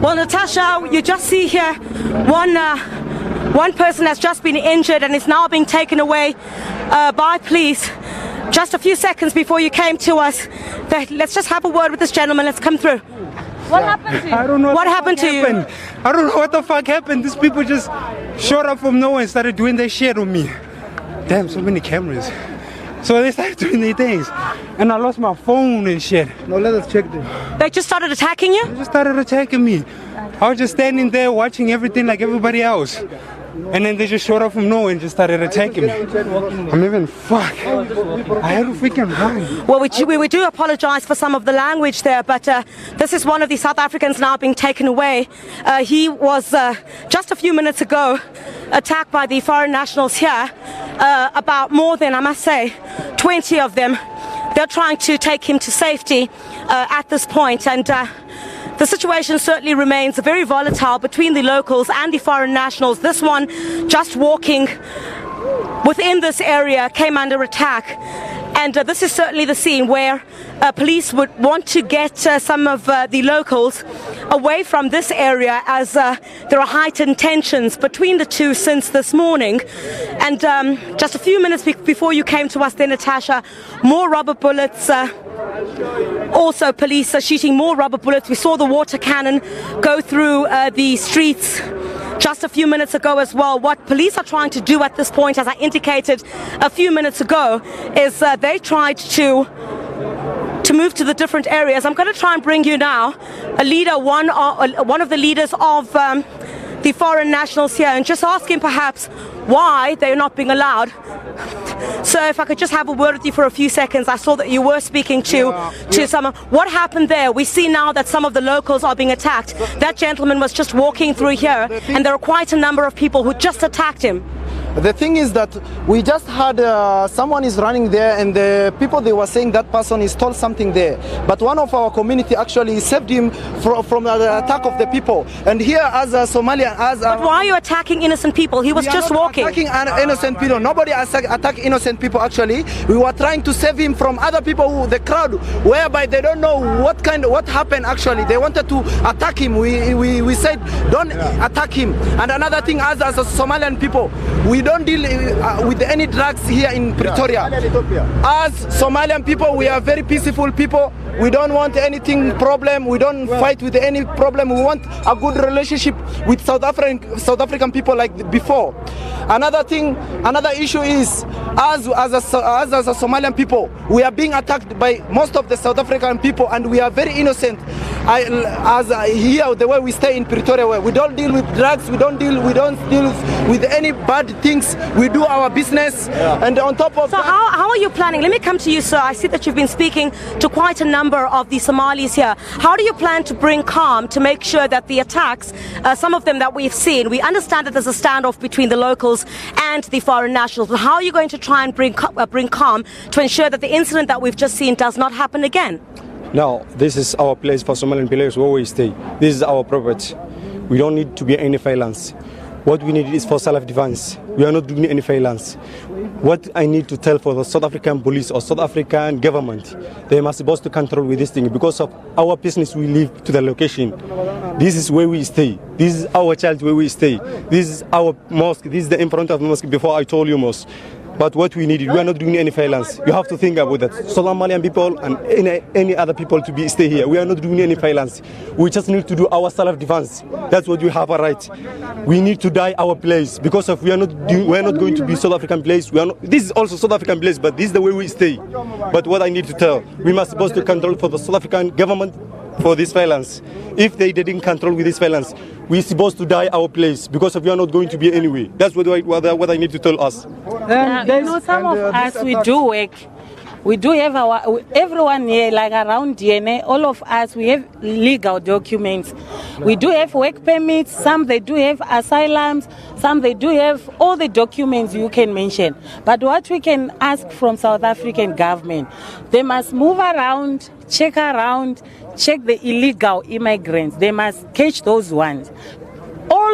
Well, Natasha, you just see here one person has just been injured and is now being taken away by police. Just a few seconds before you came to us. Let's just have a word with this gentleman. Let's come through. What happened to you? I don't know what happened to you. I don't know what the fuck happened. These people just showed up from nowhere and started doing their shit on me. Damn, so many cameras. So they started doing their things. And I lost my phone and shit. No, let us check them. They just started attacking you? They just started attacking me. I was just standing there watching everything like everybody else. And then they just showed up from nowhere and just started attacking me. I'm even fuck. I had to freaking run. Well, we do apologize for some of the language there, but this is one of the South Africans now being taken away. He was just a few minutes ago attacked by the foreign nationals here. About more than, I must say, 20 of them. They're trying to take him to safety at this point, and the situation certainly remains very volatile between the locals and the foreign nationals. This one, just walking within this area, came under attack. And this is certainly the scene where police would want to get some of the locals away from this area, as there are heightened tensions between the two since this morning. And just a few minutes before you came to us there, Natasha, more rubber bullets. Also, police are shooting more rubber bullets. We saw the water cannon go through the streets just a few minutes ago as well. What police are trying to do at this point, as I indicated a few minutes ago, is they tried to move to the different areas. I'm going to try and bring you now a leader, one of the leaders of the foreign nationals here, and just ask him perhaps why they're not being allowed. So if I could just have a word with you for a few seconds. I saw that you were speaking to someone. What happened there? We see now that some of the locals are being attacked. That gentleman was just walking through here, and there are quite a number of people who just attacked him. The thing is that we just had someone is running there, and the people, they were saying that person is stole something there. But one of our community actually saved him from the attack of the people. And here, as a Somalian, but why are you attacking innocent people? He was just walking. Attacking innocent people. Nobody attack innocent people. Actually, we were trying to save him from other people, the crowd, whereby they don't know what happened. Actually, they wanted to attack him. We said don't attack him. And another thing, as a Somalian people, we don't deal with any drugs here in Pretoria. As Somalian people, we are very peaceful people. We don't want anything problem. We don't fight with any problem. We want a good relationship with South African people like before. Another thing, another issue is, as a Somalian people, we are being attacked by most of the South African people, and we are very innocent. Here, the way we stay in Pretoria, where we don't deal with drugs, we don't deal with any bad things. We do our business, and on top of that. So how are you planning? Let me come to you, sir. I see that you've been speaking to quite a number of the Somalis here. How do you plan to bring calm to make sure that the attacks, some of them that we've seen, we understand that there's a standoff between the locals and the foreign nationals, but how are you going to try and bring calm to ensure that the incident that we've just seen does not happen again? Now, this is our place for Somalian players where we stay. This is our property. We don't need to be any violence. What we need is for self-defense. We are not doing any violence. What I need to tell for the South African police or South African government, they must supposed to control with this thing because of our business. We live to the location. This is where we stay. This is our child where we stay. This is our mosque. This is the in front of the mosque before I told you mosque. But what we need, we are not doing any violence. You have to think about that. Somalian people and any other people to stay here. We are not doing any violence. We just need to do our self-defense. That's what we have a right. We need to die our place because of we are not going to be South African place. This is also South African place, but this is the way we stay. But what I need to tell, we must supposed to control for the South African government for this violence. If they didn't control with this violence, we're supposed to die our place because of we are not going to be anyway. That's what I need to tell us. Some of us, we do work. We do have everyone here, like around DNA, all of us, we have legal documents. We do have work permits, some they do have asylums, some they do have all the documents you can mention. But what we can ask from South African government, they must move around, check the illegal immigrants. They must catch those ones. All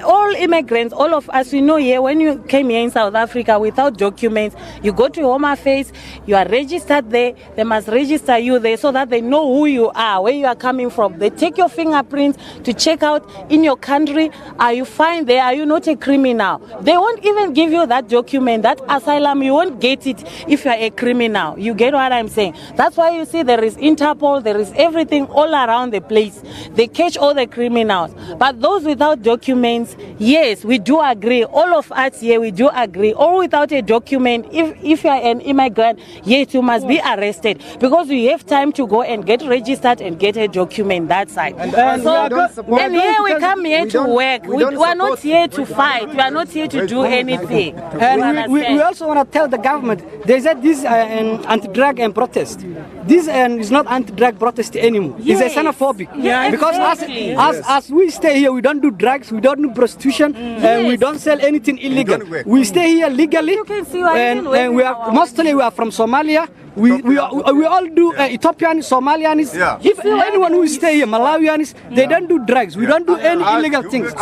all immigrants, all of us, we know here, when you came here in South Africa without documents, you go to Home Affairs, you are registered there, they must register you there so that they know who you are, where you are coming from. They take your fingerprints to check out in your country, are you fine there, are you not a criminal? They won't even give you that document, that asylum, you won't get it if you are a criminal. You get what I'm saying? That's why you see there is Interpol, there is everything all around the place. They catch all the criminals. But those without documents, yes, we do agree. All of us here, we do agree. Or without a document, if you are an immigrant, yes, you must be arrested because you have time to go and get registered and get a document that side. And here we come here to work. We are not here to fight. We are not here to do anything. And we also want to tell the government, they said this is an anti-drug and protest. This is not anti-drug protest anymore. Yes. It's a xenophobic. Yeah, because exactly. as we stay here, we don't do drugs, we don't do prostitution, and we don't sell anything illegal. We stay here legally, You can see and we are mostly from Somalia. We all do Ethiopian, Somalians. Yeah. If anyone who stay here, Malawians, they don't do drugs. We don't do any illegal things.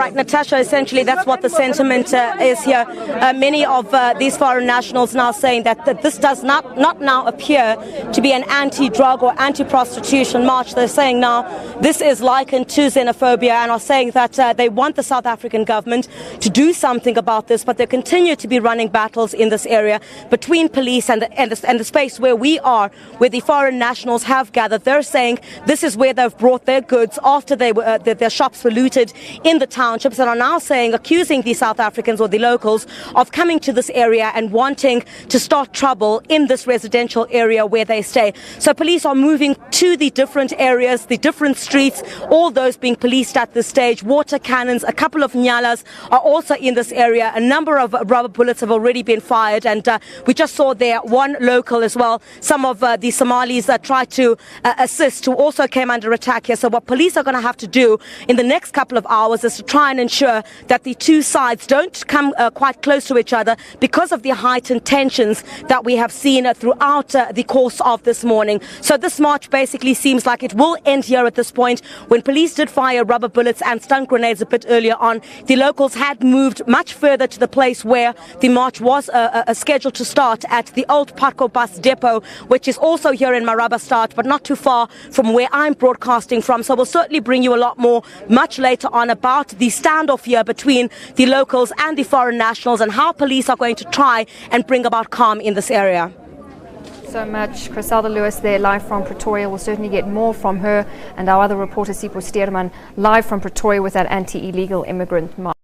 Right, Natasha, essentially that's what the sentiment is here. Many of these foreign nationals now saying that this does not now appear to be an anti-drug or anti-prostitution march. They're saying now this is likened to xenophobia and are saying that they want the South African government to do something about this, but they continue to be running battles in this area between police and the space where we are, where the foreign nationals have gathered. They're saying this is where they've brought their goods after their shops were looted in the townships, and are now saying, accusing the South Africans or the locals of coming to this area and wanting to start trouble in this residential area where they stay. So police are moving to the different areas, the different streets, all those being policed at this stage. Water cannons, a couple of nyalas are also in this area. A number of rubber bullets have already been fired, and we just saw there one local as well. Some of the Somalis that tried to assist who also came under attack here. So what police are going to have to do in the next couple of hours is to try and ensure that the two sides don't come quite close to each other because of the heightened tensions that we have seen throughout the course of this morning. So this march basically seems like it will end here at this point. When police did fire rubber bullets and stun grenades a bit earlier on, the locals had moved much further to the place where the march was scheduled to start at the old Patco bus depot, which is also here in Marabastad, but not too far from where I'm broadcasting from. So we'll certainly bring you a lot more much later on about the standoff here between the locals and the foreign nationals and how police are going to try and bring about calm in this area. So much. Griselda Lewis there, live from Pretoria. We'll certainly get more from her and our other reporter, Sipho Steerman, live from Pretoria with that anti-illegal immigrant march.